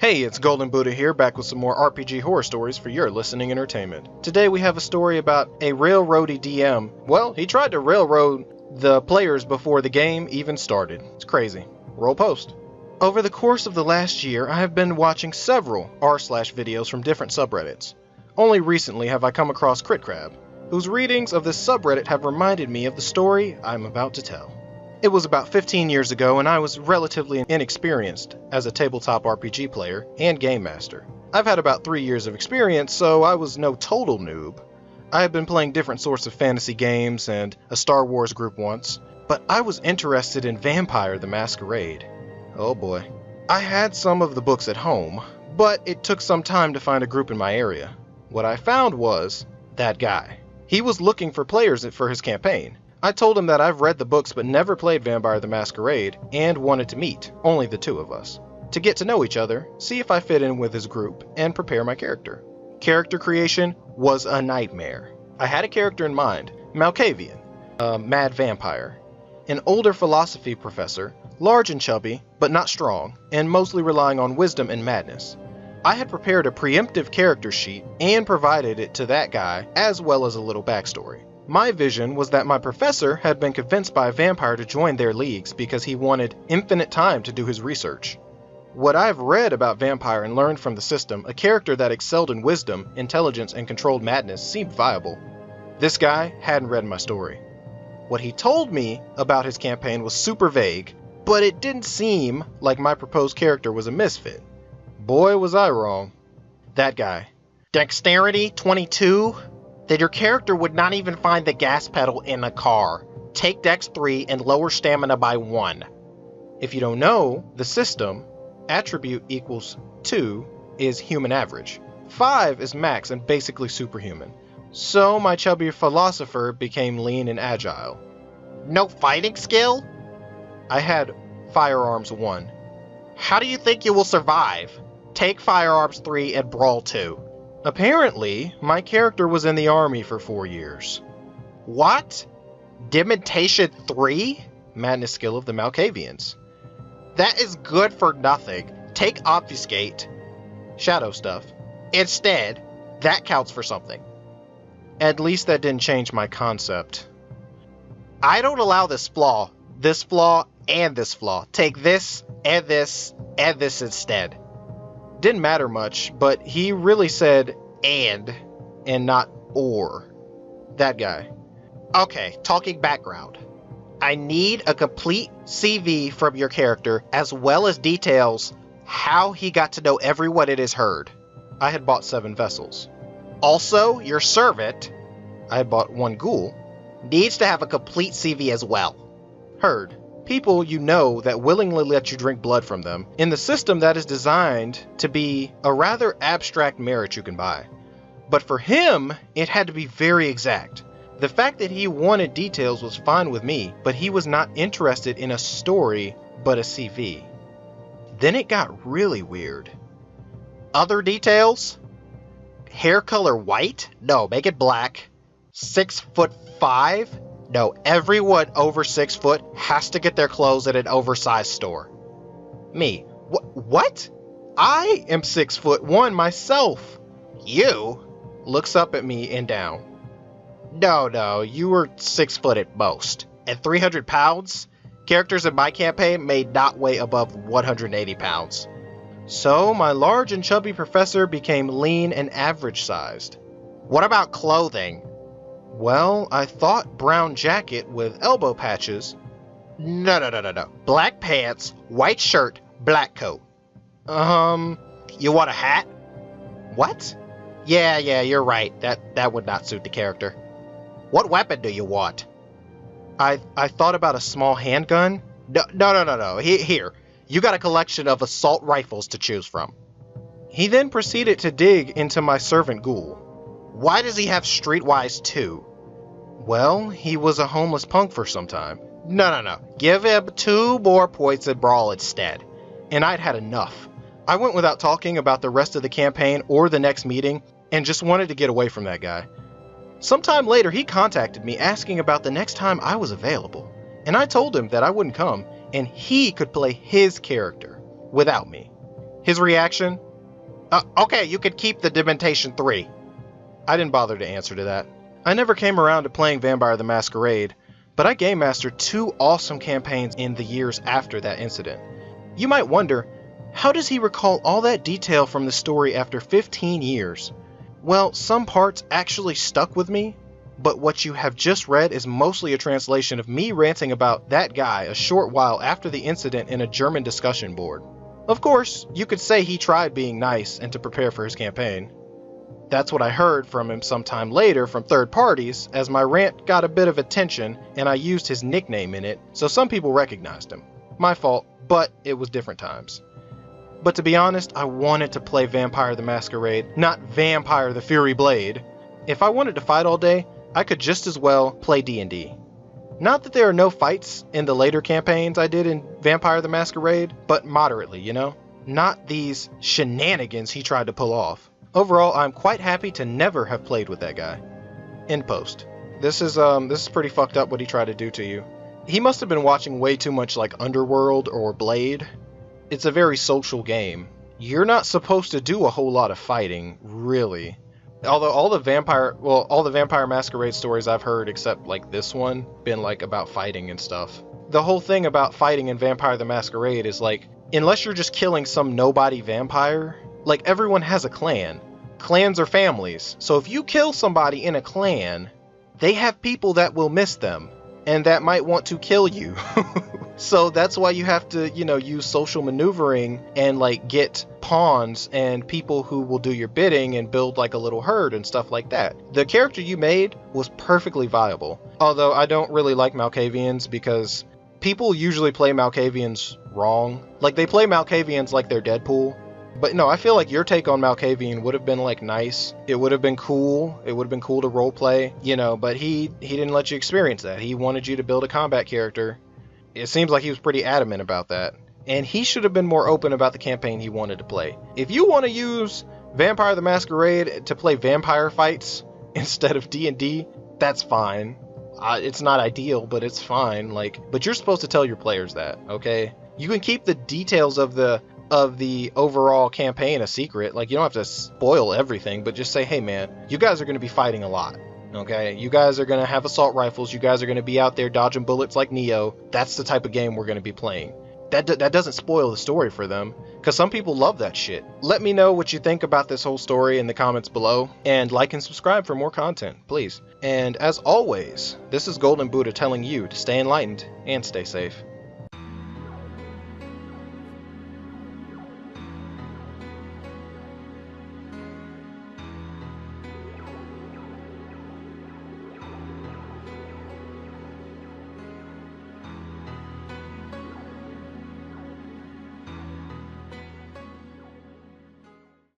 Hey, it's Golden Buddha here, back with some more RPG horror stories for your listening entertainment. Today we have a story about a railroady DM. Well, he tried to railroad the players before the game even started. It's crazy. Roll post. Over the course of the last year, I have been watching several r/videos from different subreddits. Only recently have I come across critcrab, whose readings of this subreddit have reminded me of the story I'm about to tell. It was about 15 years ago, and I was relatively inexperienced as a tabletop RPG player and game master. I've had about 3 years of experience, so I was no total noob. I had been playing different sorts of fantasy games and a Star Wars group once, but I was interested in Vampire the Masquerade. Oh boy. I had some of the books at home, but it took some time to find a group in my area. What I found was that guy. He was looking for players for his campaign. I told him that I've read the books but never played Vampire the Masquerade and wanted to meet, only the two of us, to get to know each other, see if I fit in with his group, and prepare my character. Character creation was a nightmare. I had a character in mind, Malkavian, a mad vampire, an older philosophy professor, large and chubby, but not strong, and mostly relying on wisdom and madness. I had prepared a preemptive character sheet and provided it to that guy, as well as a little backstory. My vision was that my professor had been convinced by a vampire to join their leagues because he wanted infinite time to do his research. What I've read about Vampire and learned from the system, a character that excelled in wisdom, intelligence, and controlled madness seemed viable. This guy hadn't read my story. What he told me about his campaign was super vague, but it didn't seem like my proposed character was a misfit. Boy, was I wrong. That guy. Dexterity 22? Then your character would not even find the gas pedal in a car. Take Dex 3 and lower stamina by 1. If you don't know, the system, attribute equals 2 is human average. 5 is max and basically superhuman. So my chubby philosopher became lean and agile. No fighting skill? I had firearms 1. How do you think you will survive? Take firearms 3 and brawl 2. Apparently, my character was in the army for 4 years. What? Dementation 3? Madness skill of the Malkavians. That is good for nothing. Take obfuscate. Shadow stuff. Instead, that counts for something. At least that didn't change my concept. I don't allow this flaw, and this flaw. Take this, and this, and this instead. Didn't matter much, but he really said and not or. That guy. Okay, talking background. I need a complete CV from your character, as well as details how he got to know everyone in his herd. I had bought 7 vessels. Also, your servant, I had bought 1 ghoul, needs to have a complete CV as well. Herd. People you know that willingly let you drink blood from them, in the system that is designed to be a rather abstract merit you can buy. But for him, it had to be very exact. The fact that he wanted details was fine with me, but he was not interested in a story, but a CV. Then it got really weird. Other details? Hair color white? No, make it black. 6'5"? No, everyone over 6 foot has to get their clothes at an oversized store. Me. What? I am 6'1" myself. You? Looks up at me and down. No, you were 6 foot at most. At 300 pounds? Characters in my campaign may not weigh above 180 pounds. So my large and chubby professor became lean and average sized. What about clothing? Well, I thought brown jacket with elbow patches. No. Black pants, white shirt, black coat. You want a hat? What? Yeah, you're right. That would not suit the character. What weapon do you want? I thought about a small handgun. No. Here. You got a collection of assault rifles to choose from. He then proceeded to dig into my servant ghoul. Why does he have Streetwise 2? Well, he was a homeless punk for some time. No. Give him 2 more points in Brawl instead. And I'd had enough. I went without talking about the rest of the campaign or the next meeting, and just wanted to get away from that guy. Sometime later, he contacted me asking about the next time I was available, and I told him that I wouldn't come, and he could play his character without me. His reaction? Okay, you could keep the Dementation 3. I didn't bother to answer to that. I never came around to playing Vampire the Masquerade, but I game mastered 2 awesome campaigns in the years after that incident. You might wonder, how does he recall all that detail from the story after 15 years? Well, some parts actually stuck with me, but what you have just read is mostly a translation of me ranting about that guy a short while after the incident in a German discussion board. Of course, you could say he tried being nice and to prepare for his campaign. That's what I heard from him sometime later from third parties, as my rant got a bit of attention and I used his nickname in it, so some people recognized him. My fault, but it was different times. But to be honest, I wanted to play Vampire the Masquerade, not Vampire the Fury Blade. If I wanted to fight all day, I could just as well play D&D. Not that there are no fights in the later campaigns I did in Vampire the Masquerade, but moderately, you know? Not these shenanigans he tried to pull off. Overall, I'm quite happy to never have played with that guy. End post. This is pretty fucked up what he tried to do to you. He must have been watching way too much like Underworld or Blade. It's a very social game. You're not supposed to do a whole lot of fighting, really. Although all the Vampire Masquerade stories I've heard, except like this one, been like about fighting and stuff. The whole thing about fighting in Vampire the Masquerade is like, unless you're just killing some nobody vampire, like everyone has a clan. Clans are families. So if you kill somebody in a clan, they have people that will miss them and that might want to kill you. So that's why you have to, use social maneuvering and like get pawns and people who will do your bidding and build like a little herd and stuff like that. The character you made was perfectly viable. Although I don't really like Malkavians because people usually play Malkavians wrong. Like they play Malkavians like they're Deadpool. But no, I feel like your take on Malkavian would have been like nice. It would have been cool. It would have been cool to roleplay, but he didn't let you experience that. He wanted you to build a combat character. It seems like he was pretty adamant about that. And he should have been more open about the campaign he wanted to play. If you want to use Vampire the Masquerade to play vampire fights instead of D&D, that's fine. It's not ideal, but it's fine. But you're supposed to tell your players that, okay? You can keep the details of the overall campaign a secret. Like, you don't have to spoil everything, but just say, hey man, you guys are going to be fighting a lot. Okay, you guys are going to have assault rifles. You guys are going to be out there dodging bullets like Neo. That's the type of game we're going to be playing. That doesn't spoil the story for them, because some people love that shit. Let me know what you think about this whole story in the comments below, and like and subscribe for more content, please. And as always, this is Golden Buddha telling you to stay enlightened and stay safe.